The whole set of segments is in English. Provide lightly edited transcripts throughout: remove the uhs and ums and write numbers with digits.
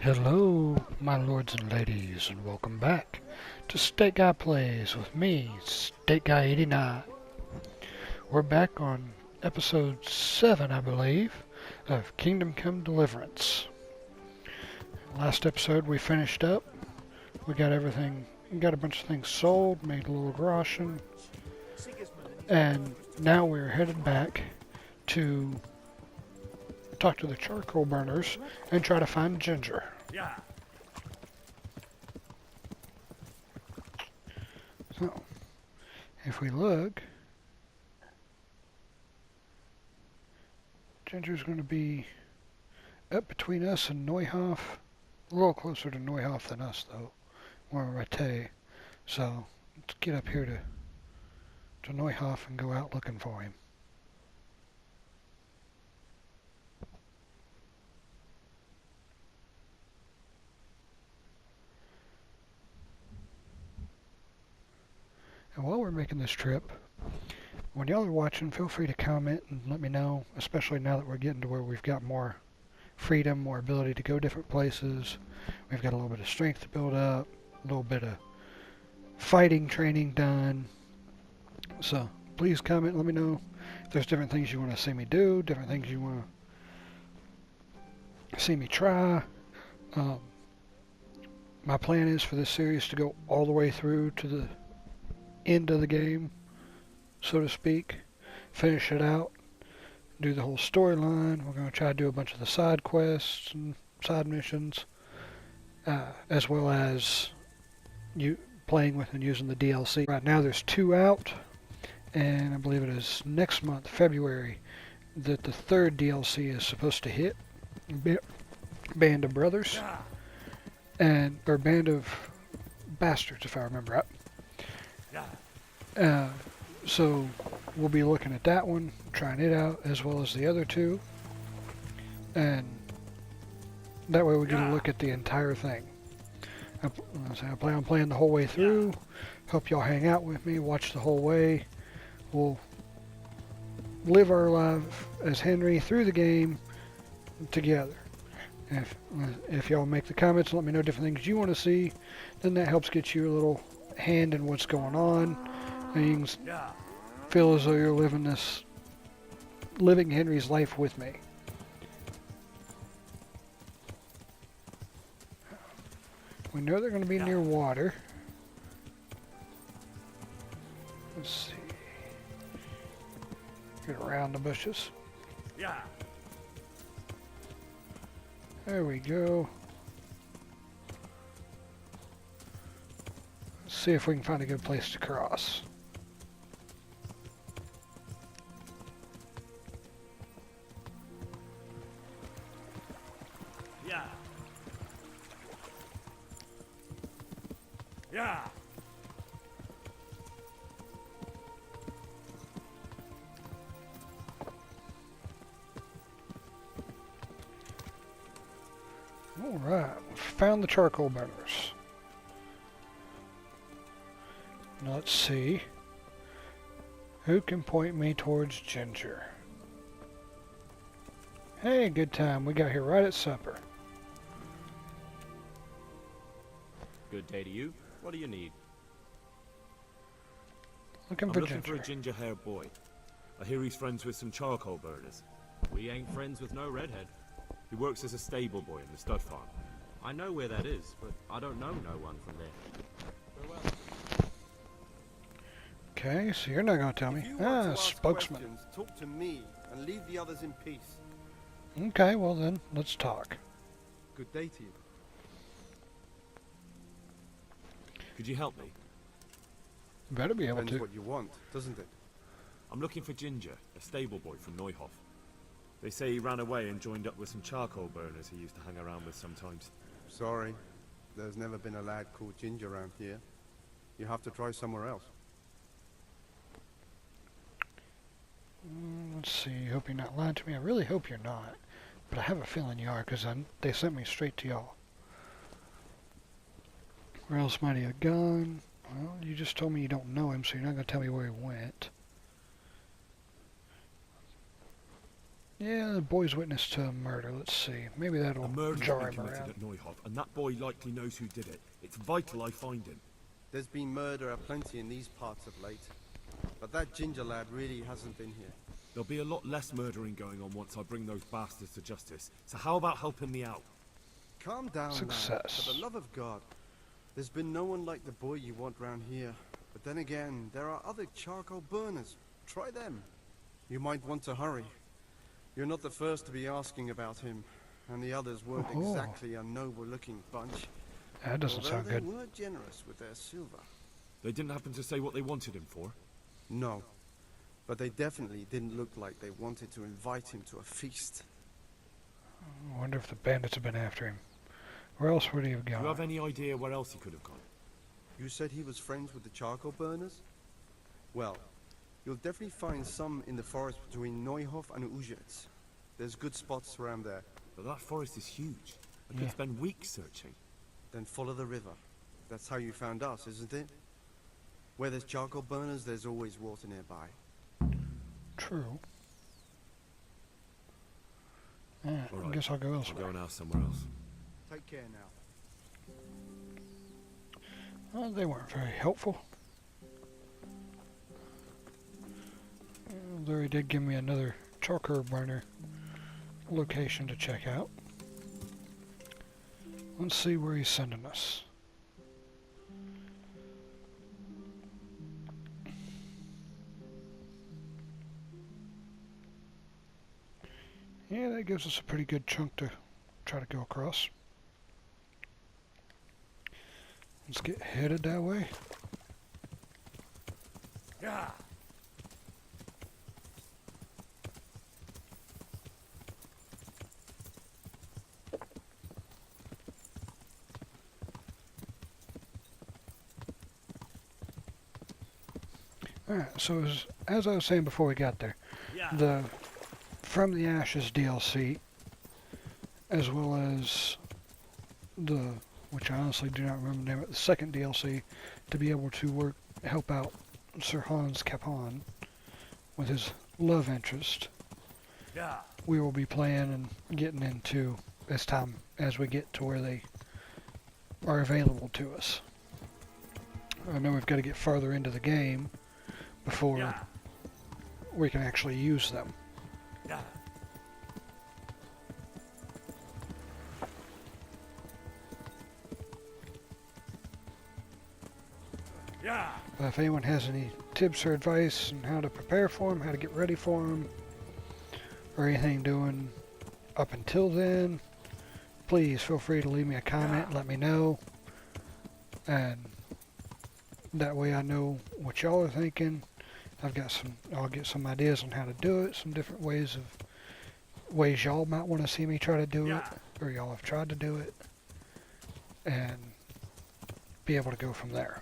Hello, my lords and ladies, and welcome back to State Guy Plays with me, State Guy 89. We're back on episode 7, I believe, of Kingdom Come Deliverance. Last episode we finished up. We got a bunch of things sold, made a little groschen, and now we're headed back to talk to the charcoal burners and try to find Ginger. Yeah. So, if we look, Ginger's going to be up between us and Neuhof, a little closer to Neuhof than us though, more Rate. So, let's get up here to Neuhof and go out looking for him. And while we're making this trip, when y'all are watching, feel free to comment and let me know, especially now that we're getting to where we've got more freedom, more ability to go different places. We've got a little bit of strength to build up, a little bit of fighting training done. So please comment, let me know if there's different things you want to see me do, different things you want to see me try. My plan is for this series to go all the way through to the end of the game, so to speak, finish it out, do the whole storyline. We're going to try to do a bunch of the side quests and side missions, as well as you playing with and using the DLC. Right now there's 2 out, and I believe it is next month, February, that the 3rd DLC is supposed to hit. Band of Brothers, or Band of Bastards, if I remember right. So we'll be looking at that one, trying it out, as well as the other 2, and that way we get a look at the entire thing. I plan on playing the whole way through. Hope y'all hang out with me, watch the whole way. We'll live our life as Henry through the game together. If y'all make the comments and let me know different things you want to see, then that helps get you a little hand in what's going on. And you can feel as though you're living Henry's life with me. We know they're going to be near water. Let's see. Get around the bushes. Yeah. There we go. Let's see if we can find a good place to cross. Yeah. Yeah. Alright, found the charcoal burners. Now let's see. Who can point me towards Ginger? Hey, good time. We got here right at supper. Good day to you. What do you need? Looking I'm for looking Ginger. for a ginger-haired boy. I hear he's friends with some charcoal burners. We ain't friends with no redhead. He works as a stable boy in the stud farm. I know where that is, but I don't know no one from there. Farewell. Okay, so you're not going to tell me. If you want to ask Spokesman. questions, talk to me and leave the others in peace. Okay, well then, let's talk. Good day to you. Could you help me? Better be able Depends to. what you want, doesn't it? I'm looking for Ginger, a stable boy from Neuhof. They say he ran away and joined up with some charcoal burners he used to hang around with sometimes. Sorry, there's never been a lad called Ginger around here. You have to try somewhere else. Let's see, hope you're not lying to me. I really hope you're not. But I have a feeling you are, because they sent me straight to y'all. Where else might he have gone? Well, you just told me you don't know him, so you're not going to tell me where he went. Yeah, the boy's witness to a murder. Let's see. Maybe A that'll murder's jar been him committed around. at Neuhof, and that boy likely knows who did it. It's vital I find him. There's been murder aplenty in these parts of late. But that ginger lad really hasn't been here. There'll be a lot less murdering going on once I bring those bastards to justice. So how about helping me out? Calm down, lad. Success. For the love of God. There's been no one like the boy you want round here. But then again, there are other charcoal burners. Try them. You might want to hurry. You're not the first to be asking about him. And the others weren't Oh. exactly a noble-looking bunch. That doesn't although sound they good. were generous with their silver. They didn't happen to say what they wanted him for? No. But they definitely didn't look like they wanted to invite him to a feast. I wonder if the bandits have been after him. Where else would he have Do you have gone? any idea where else he could have gone? You said he was friends with the charcoal burners? Well, you'll definitely find some in the forest between Neuhof and Ujetz. There's good spots around there. But that forest is huge. I Yeah. could spend weeks searching. Then follow the river. That's how you found us, isn't it? Where there's charcoal burners, there's always water nearby. True. Yeah, I Alright, guess I'll go I'll elsewhere. go now somewhere else. Take care now. Well, they weren't very helpful. Although he did give me another charcoal burner location to check out. Let's see where he's sending us. Yeah, that gives us a pretty good chunk to try to go across. Let's get headed that way. Yeah. Alright, so as I was saying before we got there, Yeah. the From the Ashes DLC, as well as the, which I honestly do not remember the name of, the second DLC, to be able to help out Sir Hans Capon with his love interest, Yeah. we will be playing and getting into as time as we get to where they are available to us. I know we've got to get farther into the game before we can actually use them. Yeah. Yeah. But if anyone has any tips or advice on how to prepare for them, how to get ready for them, or anything doing up until then, please feel free to leave me a comment and let me know. And that way I know what y'all are thinking. I'll get some ideas on how to do it, some different ways y'all might want to see me try to do it, or y'all have tried to do it, and be able to go from there.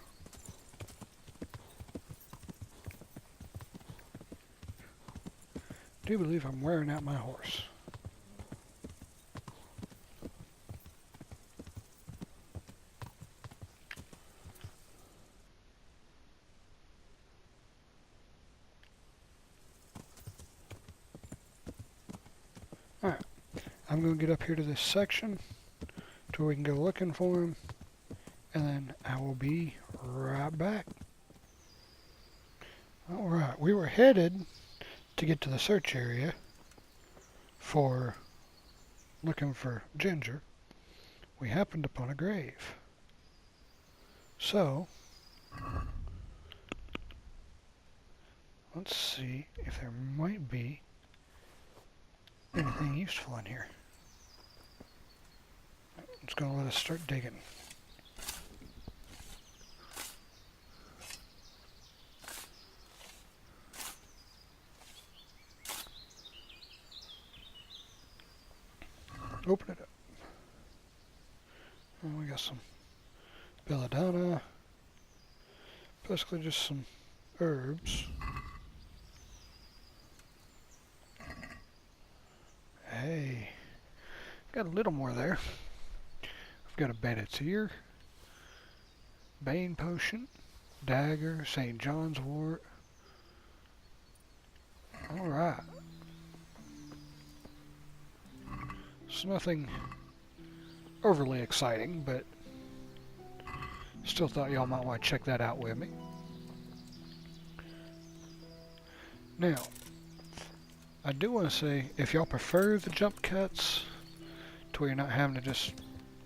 I do believe I'm wearing out my horse. Alright, I'm going to get up here to this section to where we can go looking for him, and then I will be right back. Alright, we were headed to get to the search area for looking for Ginger. We happened upon a grave. So, let's see if there might be anything useful in here. It's going to let us start digging. Open it up. And we got some belladonna. Basically just some herbs. Hey, got a little more there. I've got a bandit's ear, Bane potion, dagger, St. John's wort. Alright. It's nothing overly exciting, but still thought y'all might want to check that out with me. Now, I do want to say, if y'all prefer the jump cuts, to where you're not having to just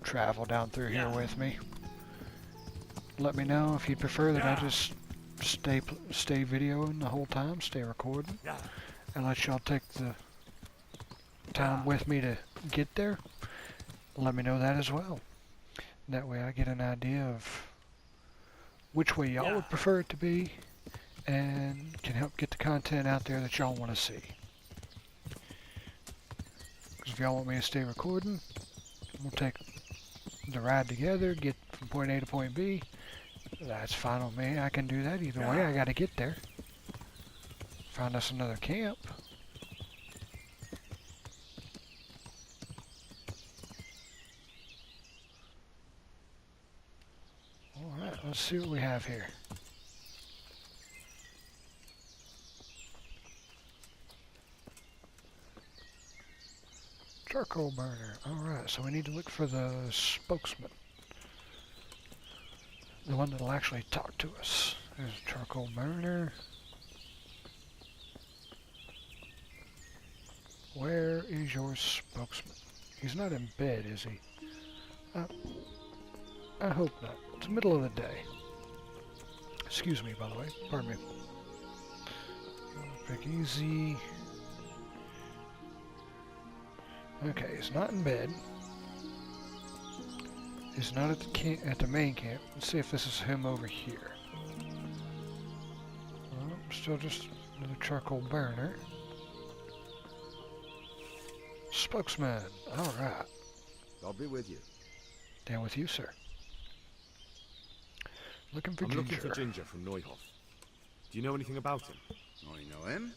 travel down through here with me, let me know if you'd prefer that I just stay videoing the whole time, stay recording, and let y'all take the time with me to get there. Let me know that as well. That way I get an idea of which way y'all would prefer it to be, and can help get the content out there that y'all want to see. Because if y'all want me to stay recording, we'll take the ride together, get from point A to point B. That's fine with me. I can do that either way. I gotta get there. Find us another camp. Alright, let's see what we have here. Charcoal burner. Alright, so we need to look for the spokesman. The one that'll actually talk to us. There's a charcoal burner. Where is your spokesman? He's not in bed, is he? I hope not. It's the middle of the day. Excuse me, by the way. Pardon me. Pick easy. Okay, he's not in bed. He's not at the main camp. Let's see if this is him over here. Well, still just another charcoal burner. Spokesman. All right. I'll be with you. Down with you, sir. Looking for I'm Ginger. looking for Ginger from Neuhof. Do you know anything about him? I know him.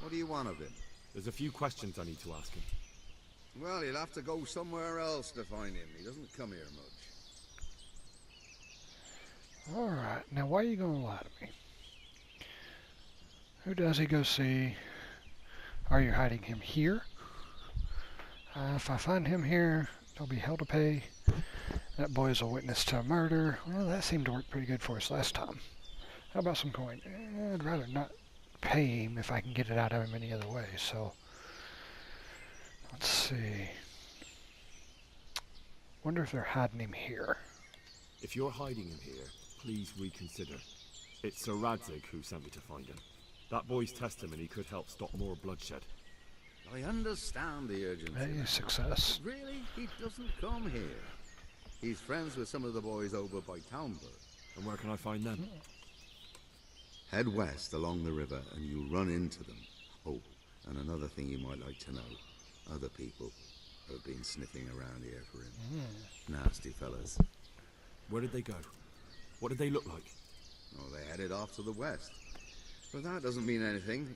What do you want of him? There's a few questions I need to ask him. Well, you'll have to go somewhere else to find him. He doesn't come here much. Alright, now why are you gonna lie to me? Who does he go see? Are you hiding him here? If I find him here, there'll be hell to pay. That boy is a witness to a murder. Well, that seemed to work pretty good for us last time. How about some coin? I'd rather not pay him if I can get it out of him any other way, so... Let's see. Wonder if they're hiding him here. If you're hiding him here, please reconsider. It's Sir Radzig who sent me to find him. That boy's testimony could help stop more bloodshed. I understand the urgency. Hey, success. But really, he doesn't come here. He's friends with some of the boys over by Townburg. And where can I find them? Head west along the river and you'll run into them. Oh, and another thing you might like to know. Other people have been sniffing around here for him. Nasty fellas. Where did they go? What did they look like? Oh, they headed off to the west. But that doesn't mean anything.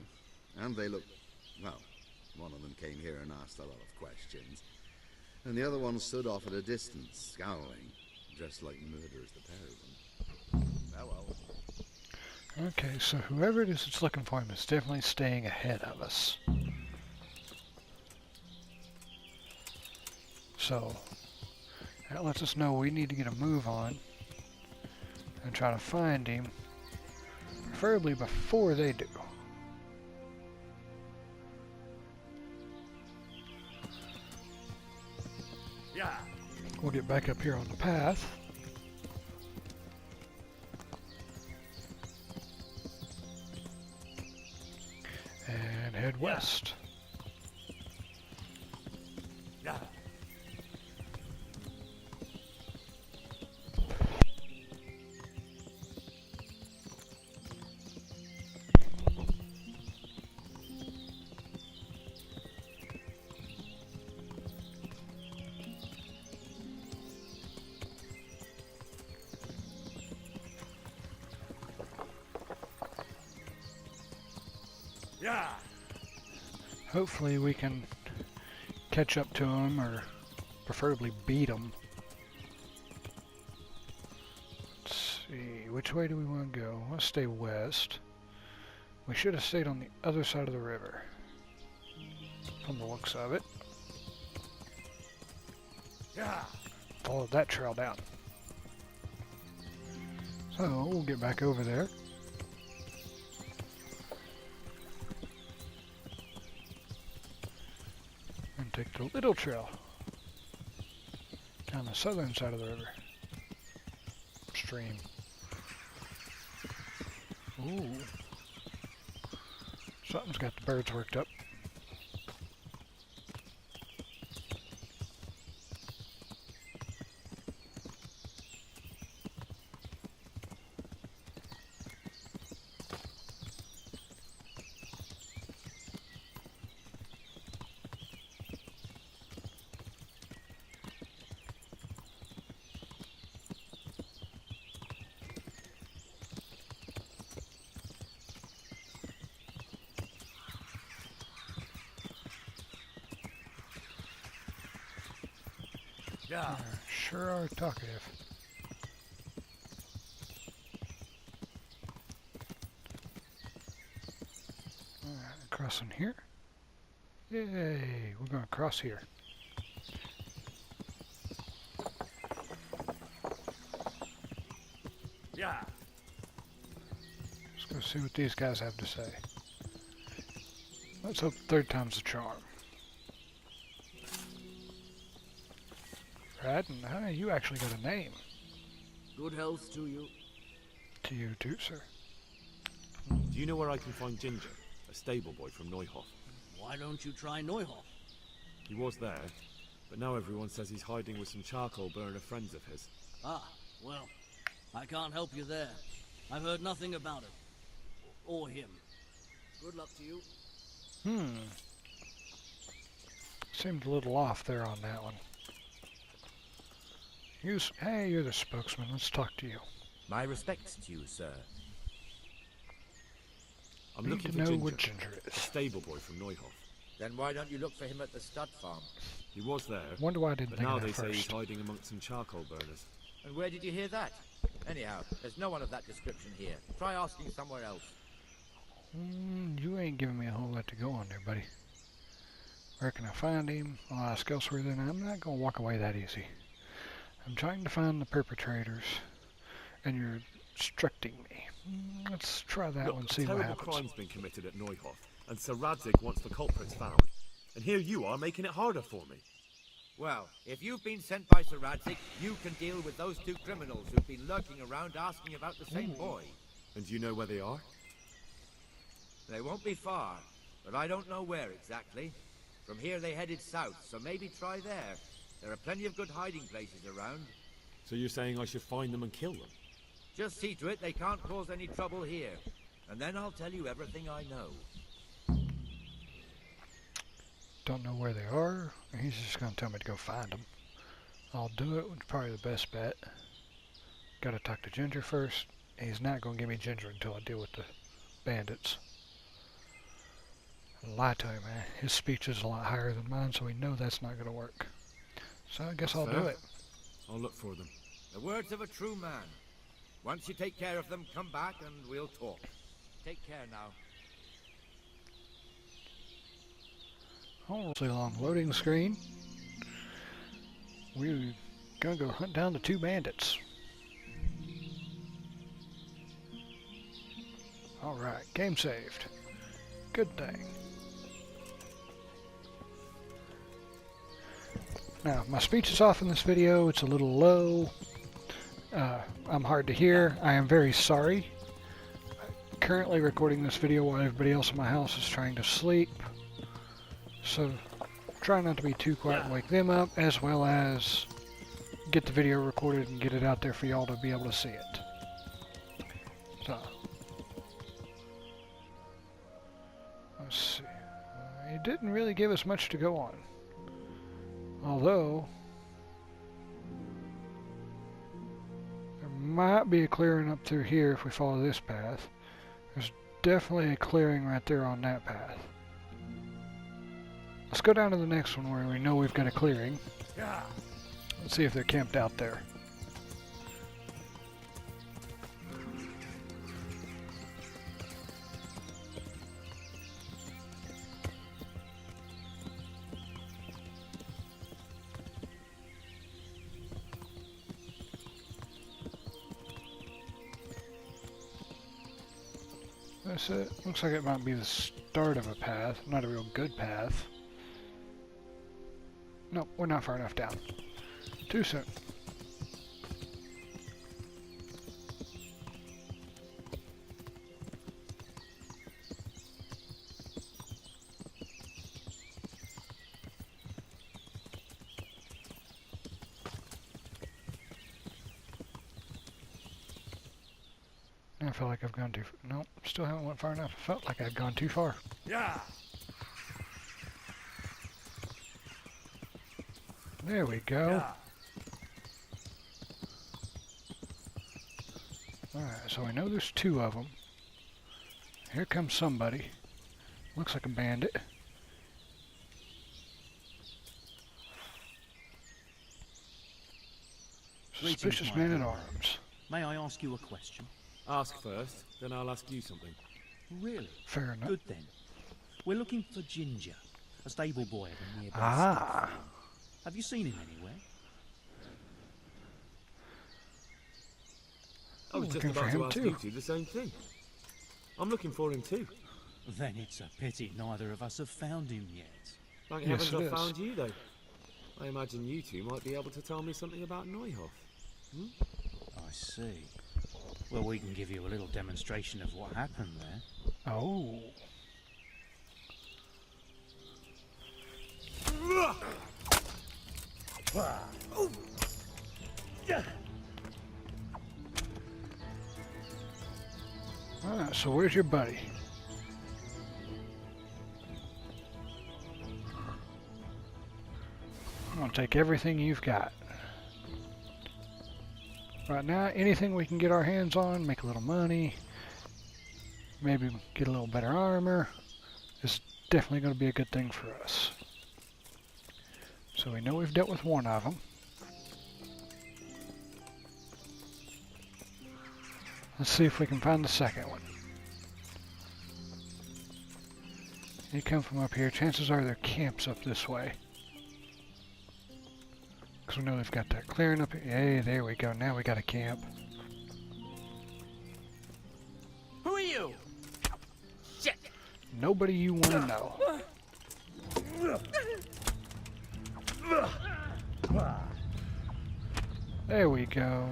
And they look... well, one of them came here and asked a lot of questions. And the other one stood off at a distance, scowling. Dressed like murderers, the pair of them. Well. Okay, so whoever it is that's looking for him is definitely staying ahead of us. So, that lets us know we need to get a move on and try to find him, preferably before they do. Yeah. We'll get back up here on the path. And head west. Yeah. Yeah. Hopefully we can catch up to him, or preferably beat him. Let's see, which way do we want to go? Let's stay west. We should have stayed on the other side of the river, from the looks of it. Followed that trail down. So we'll get back over there. And take the little trail down the southern side of the river. Stream. Ooh. Something's got the birds worked up. Sure are talkative. Alright, crossing here. Yay, we're going to cross here. Yeah. Let's go see what these guys have to say. Let's hope third time's the charm. And you actually got a name. Good health to you. To you too, sir. Do you know where I can find Ginger, a stable boy from Neuhof? Why don't you try Neuhof? He was there, but now everyone says he's hiding with some charcoal burner friends of his. Ah, well, I can't help you there. I've heard nothing about it. Or him. Good luck to you. Seemed a little off there on that one. Hey, you're the spokesman. Let's talk to you. My respects to you, sir. I'm Need looking to for know Ginger, what Ginger a is. stable boy from Neuhof. Then why don't you look for him at the stud farm? He was there, Wonder why I didn't but think now of they that say he's first. hiding amongst some charcoal burners. And where did you hear that? Anyhow, there's no one of that description here. Try asking somewhere else. You ain't giving me a whole lot to go on there, buddy. Where can I find him? I'll ask elsewhere then. I'm not going to walk away that easy. I'm trying to find the perpetrators, and you're instructing me. Let's try that one, see a what terrible happens. crime's been committed at Neuhof, and Sir Radzig wants the culprits found. And here you are making it harder for me. Well, if you've been sent by Sir Radzig, you can deal with those two criminals who've been lurking around asking about the same boy. And do you know where they are? They won't be far, but I don't know where exactly. From here they headed south, so maybe try there. There are plenty of good hiding places around. So you're saying I should find them and kill them? Just see to it they can't cause any trouble here. And then I'll tell you everything I know. Don't know where they are. He's just going to tell me to go find them. I'll do it. It's probably the best bet. Got to talk to Ginger first. He's not going to give me Ginger until I deal with the bandits. Lie to him, man. His speech is a lot higher than mine, so we know that's not going to work. So I guess I'll do it. I'll look for them. The words of a true man. Once you take care of them, come back and we'll talk. Take care now. Oh, see along loading screen. We're gonna go hunt down the two bandits. Alright, game saved. Good thing. Now, my speech is off in this video. It's a little low. I'm hard to hear. I am very sorry. I'm currently recording this video while everybody else in my house is trying to sleep. So, try not to be too quiet and wake them up, as well as get the video recorded and get it out there for y'all to be able to see it. So, let's see. It didn't really give us much to go on. Although, there might be a clearing up through here if we follow this path. There's definitely a clearing right there on that path. Let's go down to the next one where we know we've got a clearing. Let's see if they're camped out there. this it? Looks like it might be the start of a path, not a real good path. Nope, we're not far enough down. Too soon. I feel like I've gone too far. Nope, still haven't went far enough. I felt like I'd gone too far. Yeah. There we go. Alright, so we know there's two of them. Here comes somebody. Looks like a bandit. Suspicious man at arms. May I ask you a question? Ask first, then I'll ask you something. Really? Fair enough. Good then. We're looking for Ginger, a stable boy at a nearby Ah. stable. Have you seen him anywhere? I was just Looking for about to him ask too. you two the same thing. I'm looking for him too. Then it's a pity neither of us have found him yet. Thank Yes, heavens it I is. found you though. I imagine you two might be able to tell me something about Neuhof. I see. Well, we can give you a little demonstration of what happened there. Oh. Alright, so where's your buddy? I'm gonna take everything you've got. Right now, anything we can get our hands on, make a little money, maybe get a little better armor, is definitely going to be a good thing for us. So we know we've dealt with one of them. Let's see if we can find the second one. You come from up here, chances are there are camps up this way. Because we know they've got that clearing up here. Hey, there we go. Now we got a camp. Who are you? Shit! Nobody you want to know. There we go.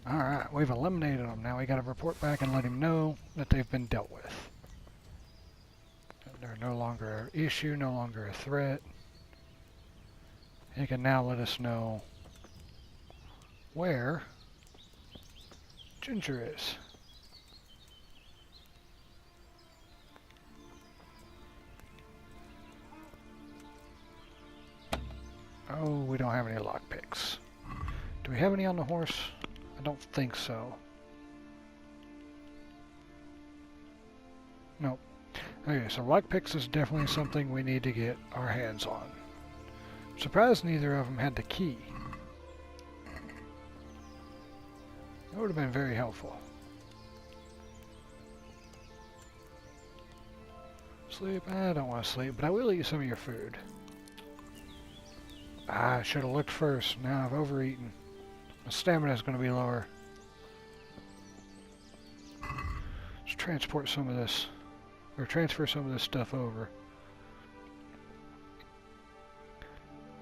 Alright, we've eliminated them. Now we gotta report back and let him know that they've been dealt with. They're no longer an issue, no longer a threat. He can now let us know where Ginger is. Oh, we don't have any lockpicks. Do we have any on the horse? I don't think so. Nope. Okay, so lockpicks is definitely something we need to get our hands on. Surprised neither of them had the key. That would have been very helpful. Sleep? I don't want to sleep, but I will eat some of your food. Ah, I should have looked first. Now I've overeaten. My stamina is going to be lower. Let's transport some of this, or transfer some of this stuff over.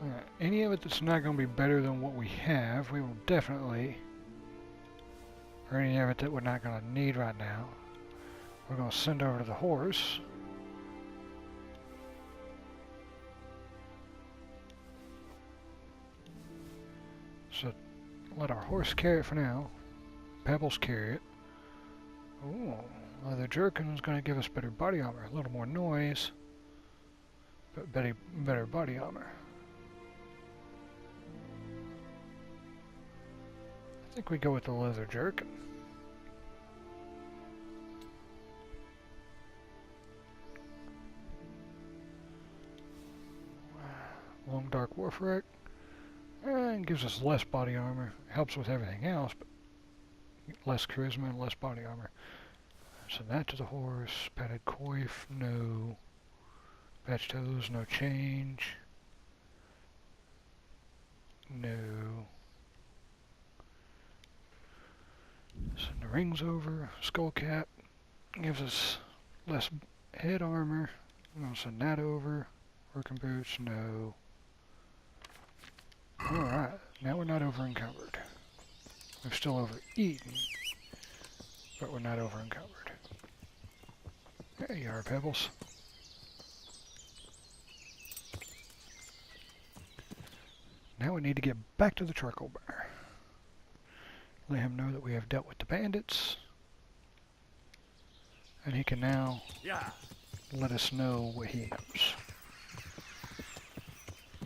Alright, any of it that's not going to be better than what we have, we will definitely, or any of it that we're not going to need right now, we're going to send over to the horse. So let our horse carry it for now. Pebbles carry it. Ooh, leather jerkin is going to give us better body armor. A little more noise, but better body armor. I think we go with the leather jerkin. Long dark warfrake. And gives us less body armor. Helps with everything else, but less charisma and less body armor. Send that to the horse. Padded coif, no. Patch toes, no change. No. the rings over. Skull cap gives us less head armor. I'm going to send that over. Working boots, no. Alright, now we're not over encumbered. We're still overeaten, but we're not over encumbered. There you are, Pebbles. Now we need to get back to the charcoal burner. Let him know that we have dealt with the bandits. And he can now let us know what he knows.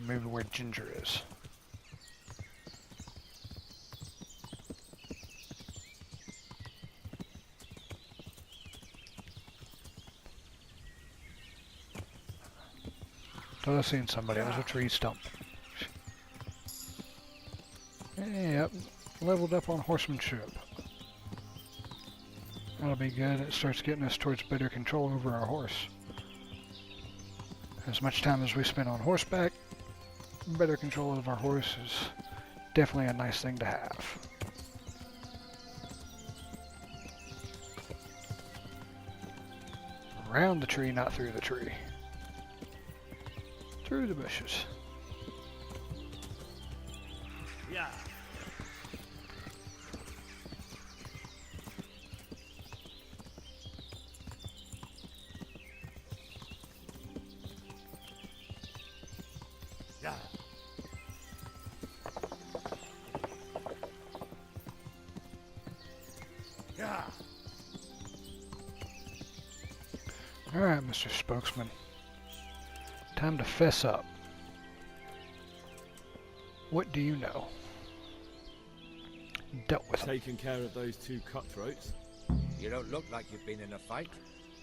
Maybe where Ginger is. Thought I seen somebody. It was a tree stump. Yep, leveled up on horsemanship. That'll be good. It starts getting us towards better control over our horse. As much time as we spend on horseback, better control of our horse is definitely a nice thing to have. Around the tree, not through the tree. Through the bushes. Yeah. Yeah. Yeah. All right, Mr. Spokesman. Time to fess up. What do you know? Dealt with them. Taking care of those two cutthroats. You don't look like you've been in a fight.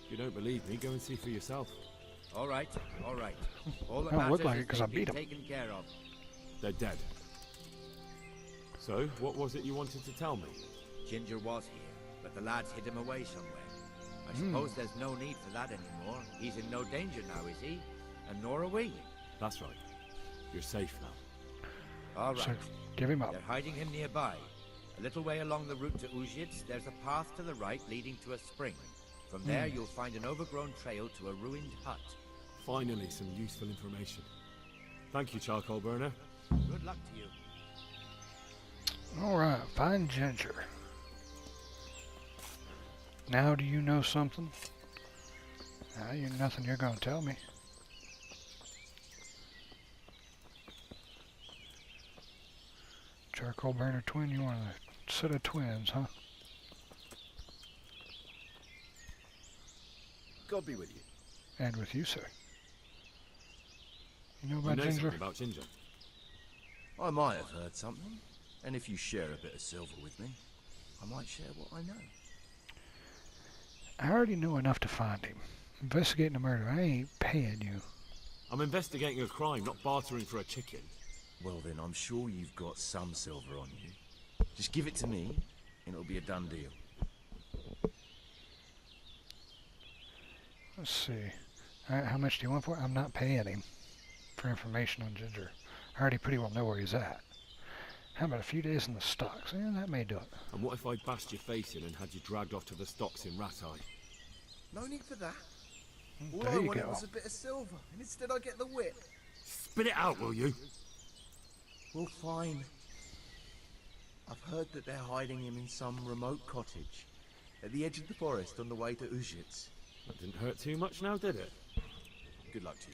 If you don't believe me, go and see for yourself. All right, all right. All that I don't look matters like it is 'cause I they've been beat 'em. taken care of. They're dead. So, what was it you wanted to tell me? Ginger was here, but the lads hid him away somewhere. I suppose there's no need for that anymore. He's in no danger now, is he? And nor are we. That's right. You're safe now. All right. So, give him up. They're hiding him nearby. A little way along the route to Uzhitz, there's a path to the right leading to a spring. From there, you'll find an overgrown trail to a ruined hut. Finally, some useful information. Thank you, Charcoal Burner. Good luck to you. Alright, find Ginger. Now do you know something? Nothing you're gonna tell me. Charcoal Burner twin, you want a set of twins, huh? God be with you. And with you, sir. You know You about know Ginger? something about Ginger? I might have heard something, and if you share a bit of silver with me, I might share what I know. I already know enough to find him. Investigating a murder, I ain't paying you. I'm investigating a crime, not bartering for a chicken. Well then, I'm sure you've got some silver on you. Just give it to me, and it'll be a done deal. Let's see. Alright, how much do you want for it? I'm not paying him for information on Ginger. I already pretty well know where he's at. How about a few days in the stocks? Yeah, that may do it. And what if I bashed your face in and had you dragged off to the stocks in Ratai? No need for that. All There I you wanted go. was a bit of silver, and instead I get the whip. Spit it out, will you? Well, fine. I've heard that they're hiding him in some remote cottage at the edge of the forest on the way to Uzhitz. That didn't hurt too much now, did it? Good luck to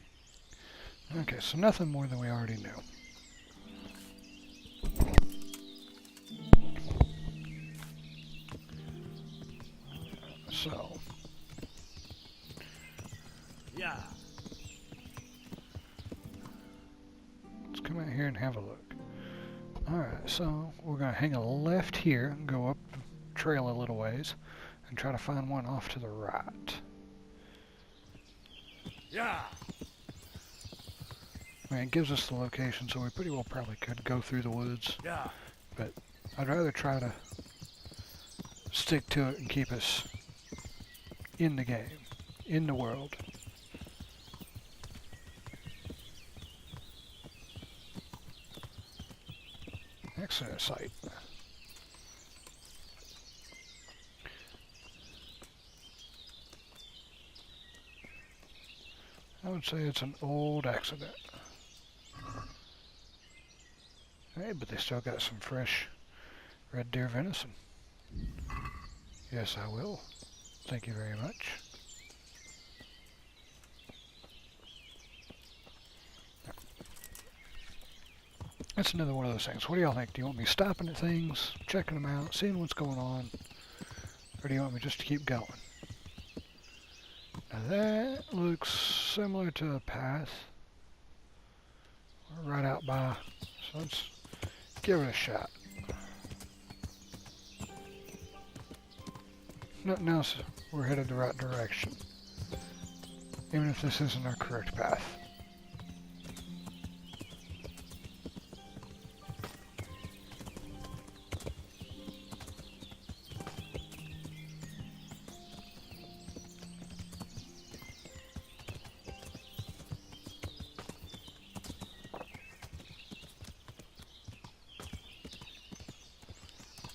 you. Okay, so nothing more than we already knew. So, Yeah. let's come out here and have a look. Alright, so we're going to hang a left here and go up the trail a little ways and try to find one off to the right. Yeah. I mean, it gives us the location, so we pretty well probably could go through the woods, Yeah. but I'd rather try to stick to it and keep us in the game, in the world. Excellent sight. would say it's an old accident. Hey, but they still got some fresh red deer venison. Yes, I will. Thank you very much. That's another one of those things. What do y'all think? Do you want me stopping at things, checking them out, seeing what's going on? Or do you want me just to keep going? Now that looks similar to a path. We're right out by, so let's give it a shot. Nothing else, we're headed the right direction. Even if this isn't our correct path.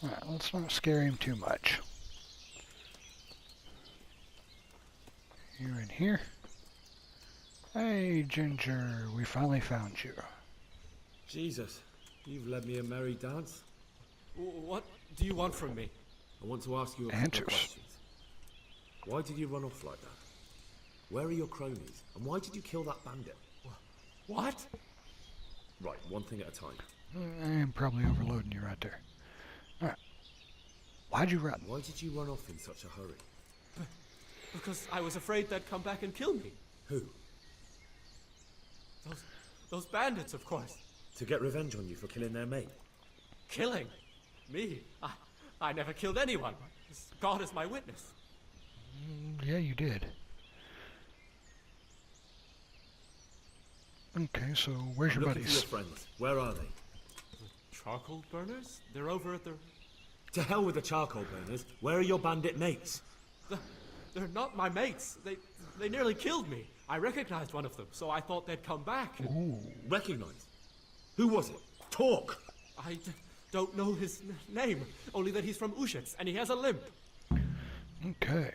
Alright, let's not scare him too much. You're in here. Hey, Ginger, we finally found you. Jesus, you've led me a merry dance. What do you want from me? I want to ask you a couple of Answers. questions. Why did you run off like that? Where are your cronies? And why did you kill that bandit? What? Right, one thing at a time. I am probably overloading you right there. Alright. Why'd you run? Why did you run off in such a hurry? Because I was afraid they'd come back and kill me. Who? Those bandits, of course. To get revenge on you for killing their mate? Killing? Me? I never killed anyone. God is my witness. Yeah, you did. Okay, so where's your Looking for buddies? your friends. Where are they? Charcoal burners? They're over at the... To hell with the charcoal burners. Where are your bandit mates? They're not my mates. They nearly killed me. I recognized one of them, so I thought they'd come back. Recognized? Who was it? Talk! I don't know his name, only that he's from Ushitz, and he has a limp. Okay.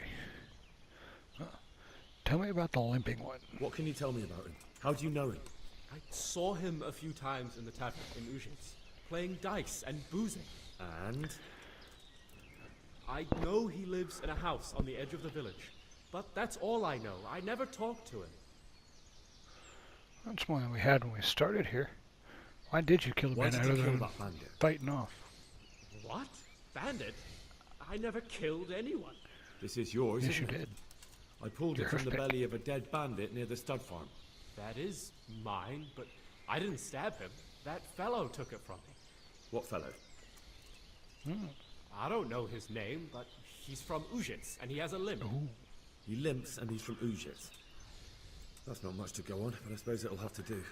Tell me about the limping one. What can you tell me about him? How do you know him? I saw him a few times in the tavern in Ushitz, playing dice and boozing. And? I know he lives in a house on the edge of the village, but that's all I know. I never talked to him. That's one we had when we started here. Why did you kill the Why bandit did you other kill than that bandit? fighting off? What? Bandit? I never killed anyone. This is yours, Yes, you isn't it? did. I pulled it Your from the pick. belly of a dead bandit near the stud farm. That is mine, but I didn't stab him. That fellow took it from me. What fellow? I don't know his name, but he's from Ushitz, and he has a limp. He limps and he's from Ujic. That's not much to go on, but I suppose it'll have to do.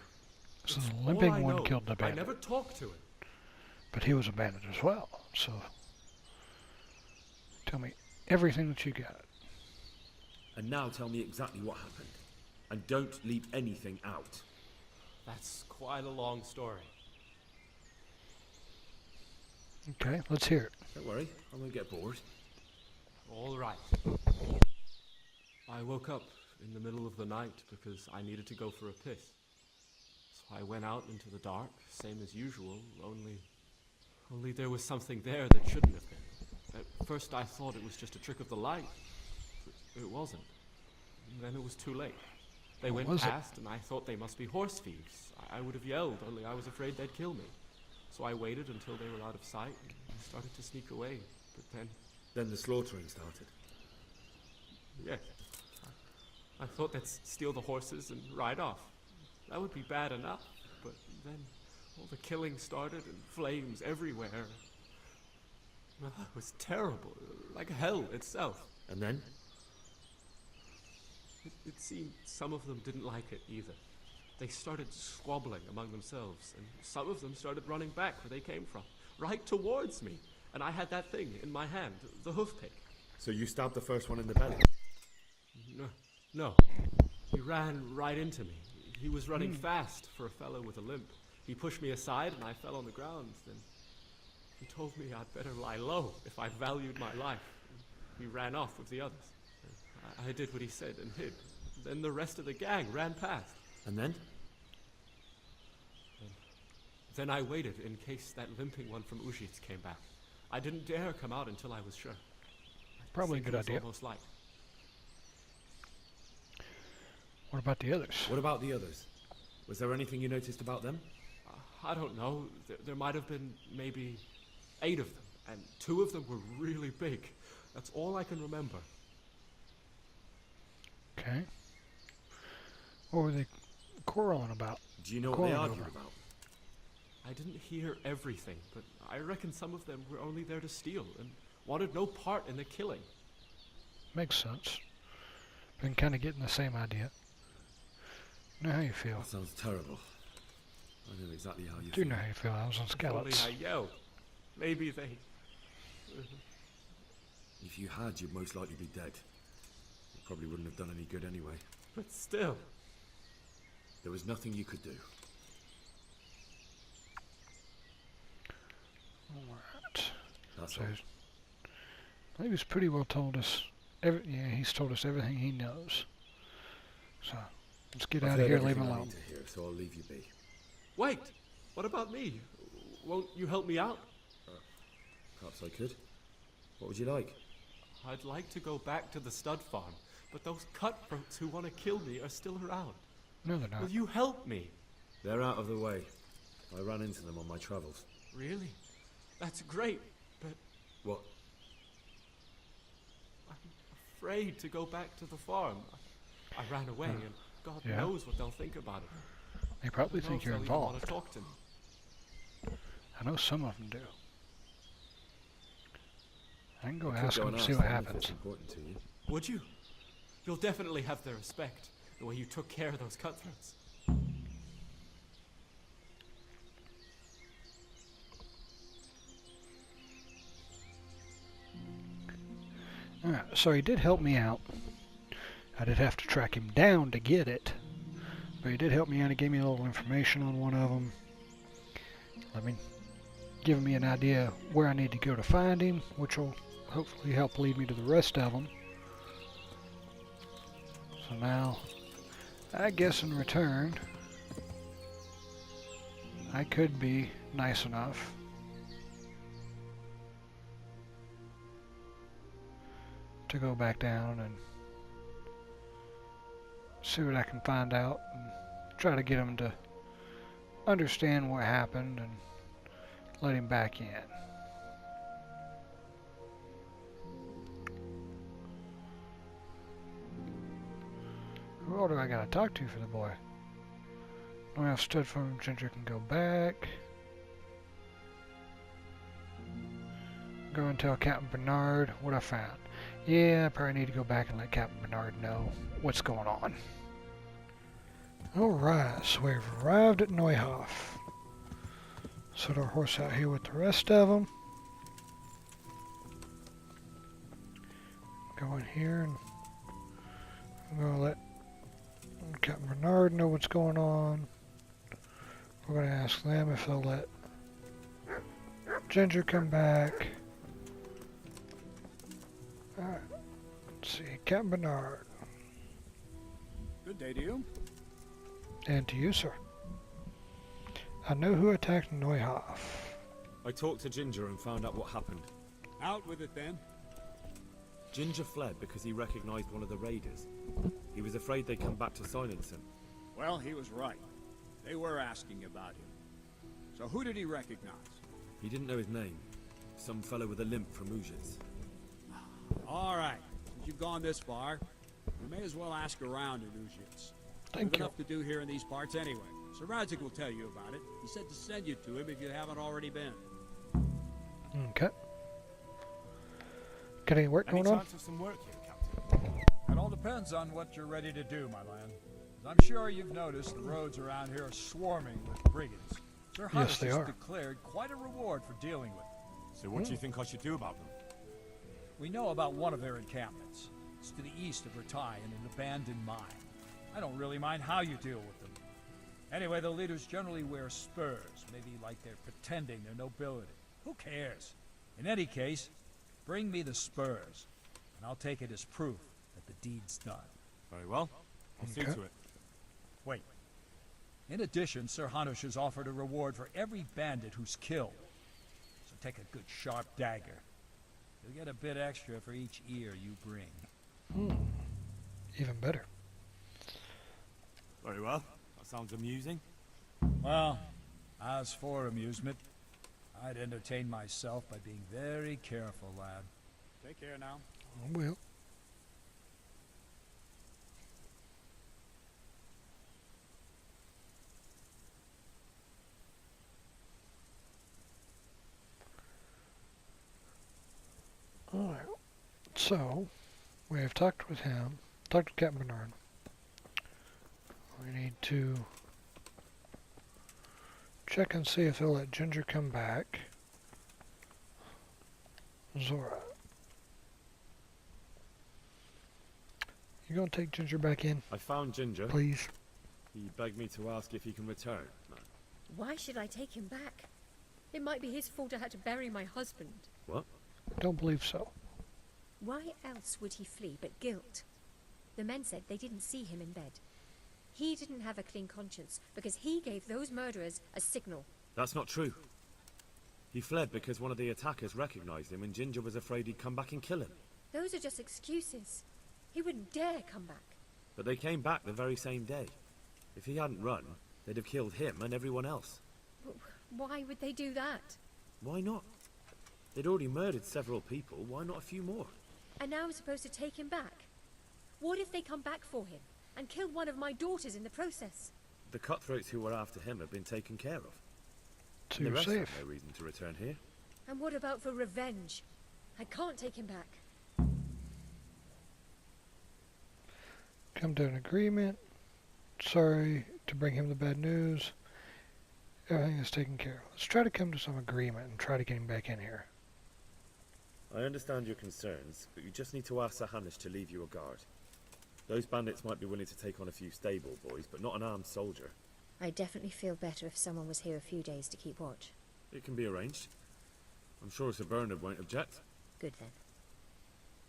So the All limping I one know. killed the I bandit. never talked to him. But he was a bandit as well, so tell me everything that you got. And now tell me exactly what happened. And don't leave anything out. That's quite a long story. Okay, let's hear it. Don't worry, I won't get bored. All right. I woke up in the middle of the night because I needed to go for a piss. So I went out into the dark, same as usual, only there was something there that shouldn't have been. At first I thought it was just a trick of the light, but it wasn't. And then it was too late. They What went was it? past and I thought they must be horse thieves. I would have yelled, only I was afraid they'd kill me. So I waited until they were out of sight and started to sneak away. But then, Then the slaughtering started. yes, I thought they'd steal the horses and ride off. That would be bad enough, but then all the killing started and flames everywhere. It was terrible, like hell itself. And then? It seemed some of them didn't like it either. They started squabbling among themselves, and some of them started running back where they came from, right towards me. And I had that thing in my hand, the hoof pick. So you stabbed the first one in the belly? No. He ran right into me. He was running fast for a fellow with a limp. He pushed me aside and I fell on the ground. Then he told me I'd better lie low if I valued my life. He ran off with the others. I did what he said and hid. then the rest of the gang ran past. And then? Then I waited in case that limping one from Ujits came back. I didn't dare come out until I was sure. Probably a good idea. Almost light. What about the others? What about the others? Was there anything you noticed about them? I don't know. There might have been maybe 8 of them, and 2 of them were really big. That's all I can remember. Okay. What were they quarreling about? Do you know what they argued about? I didn't hear everything, but I reckon some of them were only there to steal and wanted no part in the killing. Makes sense. Been kind of getting the same idea. Know how you feel. That sounds terrible. I know exactly how you Do feel. know how you feel. I was on If only scouts. I yelled. Maybe they... If you had, you'd most likely be dead. It probably wouldn't have done any good anyway. But still. There was nothing you could do. Alright. That's So, all. I think he's pretty well told us. He's told us everything he knows. So, let's get I've out of heard here and leave him everything I alone. need to hear, so I'll leave you be. Wait! What about me? Won't you help me out? Perhaps I could. What would you like? I'd like to go back to the stud farm, but those cutthroats who want to kill me are still around. No, they're not. Will you help me? They're out of the way. I ran into them on my travels. Really? That's great, but What? I'm afraid to go back to the farm. I ran away, and God Yeah. knows what they'll think about it. They probably I don't know think if you're they'll even want involved. to talk to me. I know some of them do. I can go I could ask go them and to see ask what them if it's happens. important to you. Would you? You'll definitely have their respect, the way you took care of those cutthroats. Alright, so he did help me out. I did have to track him down to get it. But he did help me out. He gave me a little information on one of them. Giving me an idea where I need to go to find him, which will hopefully help lead me to the rest of them. So now, I guess in return, I could be nice enough to go back down and see what I can find out and try to get him to understand what happened and let him back in. Who all do I gotta talk to for the boy? Neuhof stood for him. Ginger can go back. Go and tell Captain Bernard what I found. Yeah, I probably need to go back and let Captain Bernard know what's going on. Alright, so we've arrived at Neuhof. Set our horse out here with the rest of them. Go in here and I'm going to let Captain Bernard know what's going on. We're going to ask them if they'll let Ginger come back. Alright, let's see, Captain Bernard. Good day to you. And to you, sir. I know who attacked Neuhof. I talked to Ginger and found out what happened. Out with it then. Ginger fled because he recognized one of the raiders. He was afraid they'd come back to silence him. Well, he was right. They were asking about him. So who did he recognize? He didn't know his name. Some fellow with a limp from Ujits. All right. Since you've gone this far, we may as well ask around in Ujits. Thank There's you. enough to do here in these parts anyway. Sir Radzik will tell you about it. He said to send you to him if you haven't already been. Okay. Got any work Any going on? chance of some work here, Captain? It all depends on what you're ready to do, my lad. As I'm sure you've noticed, the roads around here are swarming with brigands. Sir Yes, they has are. declared quite a reward for dealing with them. So what do you think I should do about them? We know about one of their encampments. It's to the east of Ratai in an abandoned mine. I don't really mind how you deal with them. Anyway, the leaders generally wear spurs, maybe like they're pretending they're nobility. Who cares? In any case, bring me the spurs, and I'll take it as proof that the deed's done. Very well. I'll see Okay. to it. Wait. In addition, Sir Hanush has offered a reward for every bandit who's killed. So take a good sharp dagger. You'll get a bit extra for each ear you bring. Even better. Very well. That sounds amusing. Well, as for amusement, I'd entertain myself by being very careful, lad. Take care now. I will. Alright. So, we have talked with him. Talked with Captain Bernard. We need to check and see if they'll let Ginger come back. Zora. You gonna take Ginger back in, I found Ginger. please? He begged me to ask if he can return. Why should I take him back? It might be his fault I had to bury my husband. What? Don't believe so. Why else would he flee but guilt? The men said they didn't see him in bed. He didn't have a clean conscience because he gave those murderers a signal. That's not true. He fled because one of the attackers recognized him and Ginger was afraid he'd come back and kill him. Those are just excuses. He wouldn't dare come back. But they came back the very same day. If he hadn't run, they'd have killed him and everyone else. Why would they do that? Why not? They'd already murdered several people, why not a few more? And now I'm supposed to take him back? What if they come back for him and kill one of my daughters in the process? The cutthroats who were after him have been taken care of. So The you're rest safe. have no reason to return here. And what about for revenge? I can't take him back. Come to an agreement. Sorry to bring him the bad news. Everything is taken care of. Let's try to come to some agreement and try to get him back in here. I understand your concerns, but you just need to ask Sir Hanush to leave you a guard. Those bandits might be willing to take on a few stable boys, but not an armed soldier. I'd definitely feel better if someone was here a few days to keep watch. It can be arranged. I'm sure Sir Bernard won't object. Good then.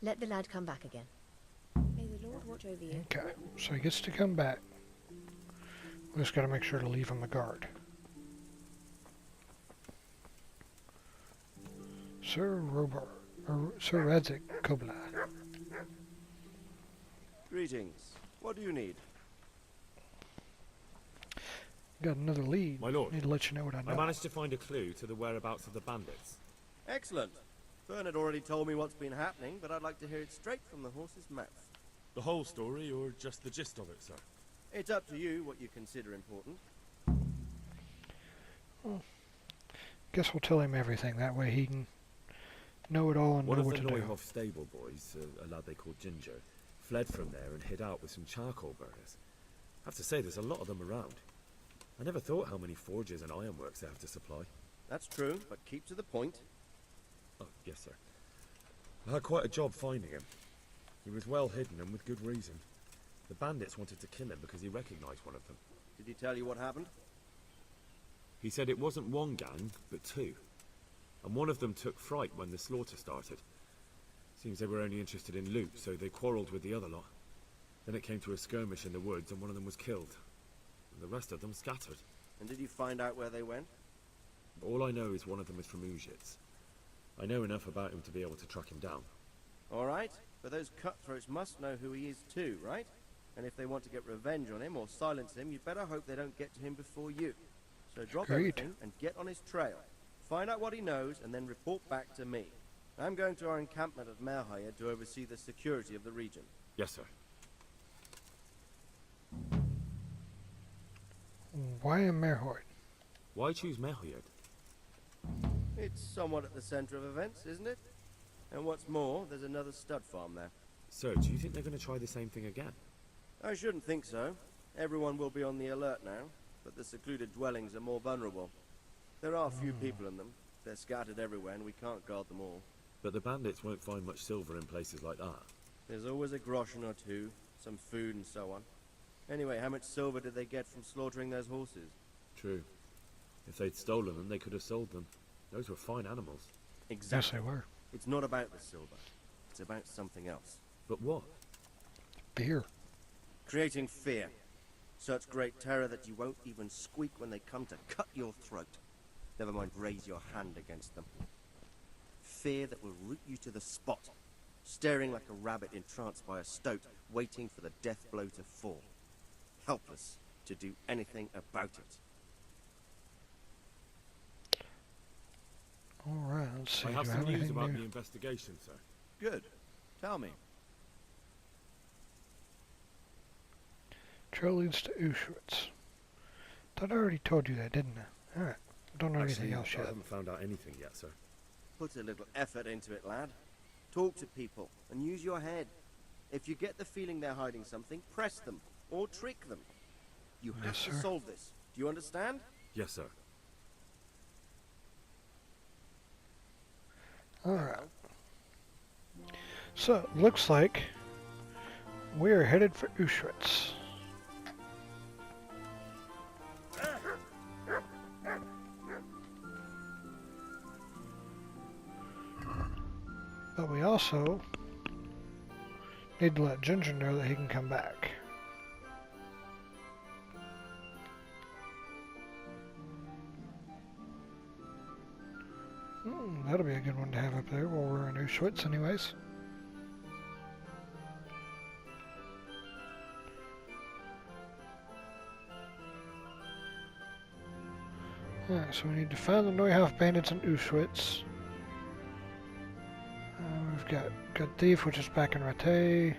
Let the lad come back again. May the Lord watch over you. Okay, so he gets to come back. We just gotta make sure to leave him a guard. Sir Radzik Kobla. Greetings. What do you need? Got another lead. My lord, Need to let you know what I know. I managed to find a clue to the whereabouts of the bandits. Excellent. Bernard already told me what's been happening, but I'd like to hear it straight from the horse's mouth. The whole story, or just the gist of it, sir? It's up to you what you consider important. Well, guess we'll tell him everything. That way he can know it all and One know of what the to do. Neuhof Stable boys, a lad they called Ginger, fled from there and hid out with some charcoal burners. I have to say, there's a lot of them around. I never thought how many forges and ironworks they have to supply. That's true, but keep to the point. Oh, yes, sir. I had quite a job finding him. He was well hidden and with good reason. The bandits wanted to kill him because he recognized one of them. Did he tell you what happened? He said it wasn't one gang, but two. And one of them took fright when the slaughter started. Seems they were only interested in loot, so they quarreled with the other lot. Then it came to a skirmish in the woods and one of them was killed. And the rest of them scattered. And did you find out where they went? All I know is one of them is from Ujits. I know enough about him to be able to track him down. All right, but those cutthroats must know who he is too, right? And if they want to get revenge on him or silence him, you'd better hope they don't get to him before you. So drop Agreed. everything and get on his trail. Find out what he knows and then report back to me. I'm going to our encampment at Merhayed to oversee the security of the region. Yes, sir. Why in Merhoid? Why choose Merhayed? It's somewhat at the center of events, isn't it? And what's more, there's another stud farm there. Sir, do you think they're going to try the same thing again? I shouldn't think so. Everyone will be on the alert now, but the secluded dwellings are more vulnerable. There are few people in them. They're scattered everywhere and we can't guard them all. But the bandits won't find much silver in places like that. There's always a groschen or two, some food and so on. Anyway, how much silver did they get from slaughtering those horses? True. If they'd stolen them, they could have sold them. Those were fine animals. Exactly. Yes, they were. It's not about the silver. It's about something else. But what? Beer. creating fear. Such great terror that you won't even squeak when they come to cut your throat. Never mind raise your hand against them. Fear that will root you to the spot, staring like a rabbit entranced by a stoat, waiting for the death blow to fall. Helpless to do anything about it. Alright, let's see. I have Do some news anything about new? the investigation, sir. Good. Tell me. Trail leads to Auschwitz. Thought I already told you that, didn't I? Alright. Don't know anything else I yet. haven't found out anything yet, sir. Put a little effort into it, lad. Talk to people and use your head. If you get the feeling they're hiding something, press them or trick them. You have Yes, to sir. solve this. Do you understand? Yes, sir. Alright. So, looks like we are headed for Auschwitz. But we also need to let Ginger know that he can come back. That'll be a good one to have up there while we're in Auschwitz anyways. Alright, so we need to find the Neuhof bandits in Auschwitz. We've got Thief, which is back in Rattay.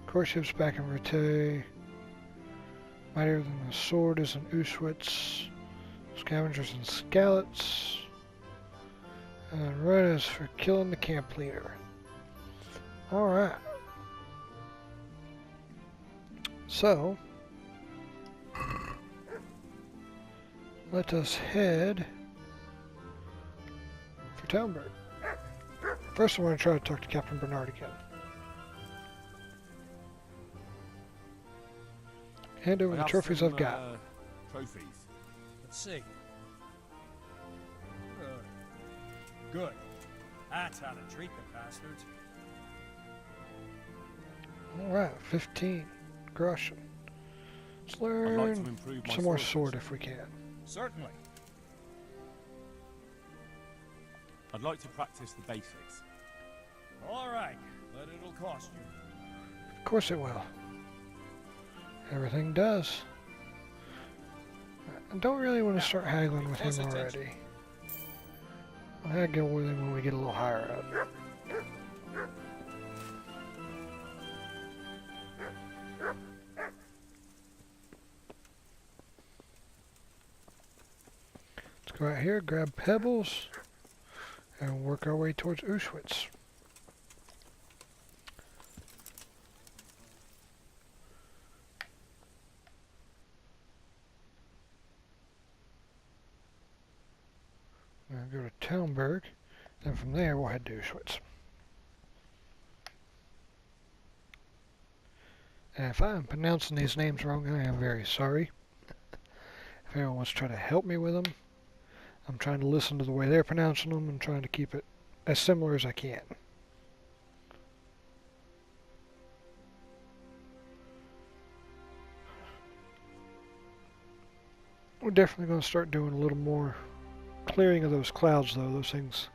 Courtship's back in Rattay. Mightier Than the Sword is in Auschwitz. Scavengers and Scallots. And Red is for killing the camp leader. Alright. So, let us head for Townburg. First I want to try to talk to Captain Bernard again. Hand over the trophies I've got. Trophies. Let's see. Good. That's how to treat the bastards. Alright, 15. Groschen. Let's I'd like learn to improve my some more sword sword if we can. Certainly. I'd like to practice the basics. All right, but it'll cost you. Of course it will. Everything does. I don't really want to start haggling with him already. I'll haggle with him when we get a little higher up. Let's go out here, grab pebbles, and work our way towards Auschwitz. We'll go to Townburg, then from there we'll head to Auschwitz. And if I'm pronouncing these names wrong, I am very sorry. If anyone wants to try to help me with them, I'm trying to listen to the way they're pronouncing them and trying to keep it as similar as I can. We're definitely going to start doing a little more clearing of those clouds, though. Those things,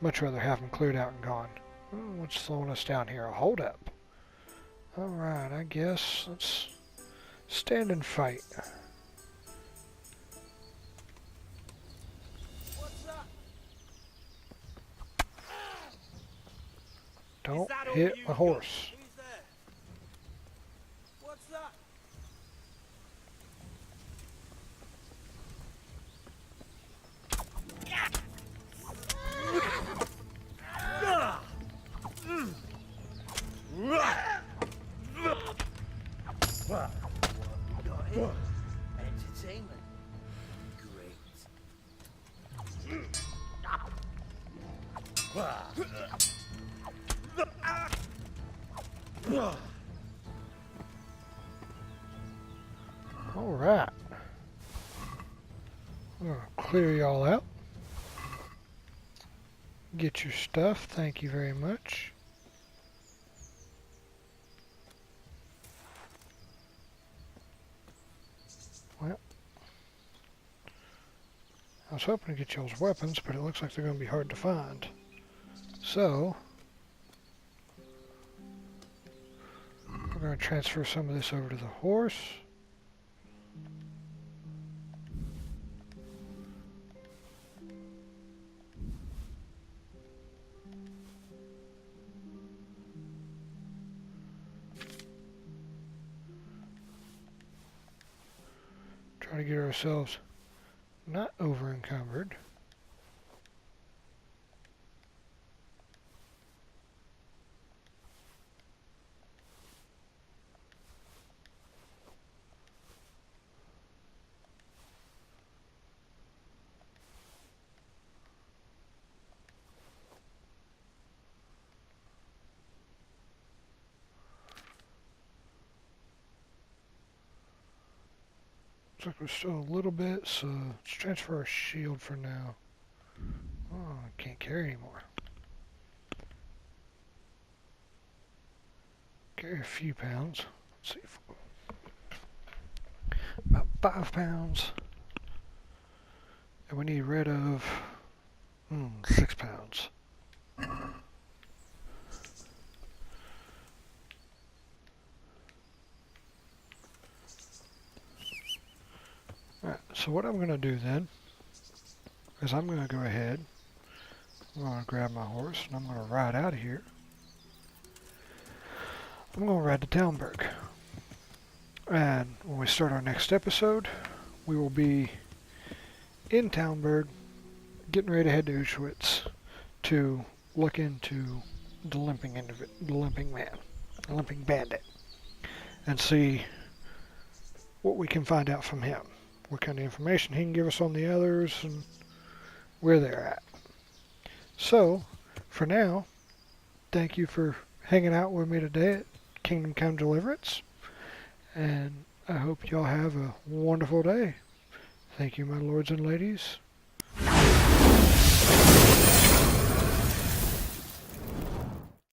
much rather have them cleared out and gone. Oh, what's slowing us down here? A holdup. Alright, I guess let's stand and fight. Don't hit my horse. What's that? Entertainment. Alright. I'm going to clear y'all out. Get your stuff. Thank you very much. was hoping to get y'all's weapons, but it looks like they're going to be hard to find. So, we're going to transfer some of this over to the horse. Try to get ourselves not over encumbered. Looks like we're still a little bit, so let's transfer our shield for now. Oh, I can't carry anymore. Carry a few pounds. Let's see. About 5 pounds. And we need rid of 6 pounds. Alright, so what I'm going to do then is I'm going to go ahead, I'm going to grab my horse and I'm going to ride out of here. I'm going to ride to Talmberg. And when we start our next episode, we will be in Talmberg, getting ready to head to Auschwitz to look into the limping bandit, and see what we can find out from him, what kind of information he can give us on the others, and where they're at. So, for now, thank you for hanging out with me today at Kingdom Come Deliverance, and I hope y'all have a wonderful day. Thank you, my lords and ladies.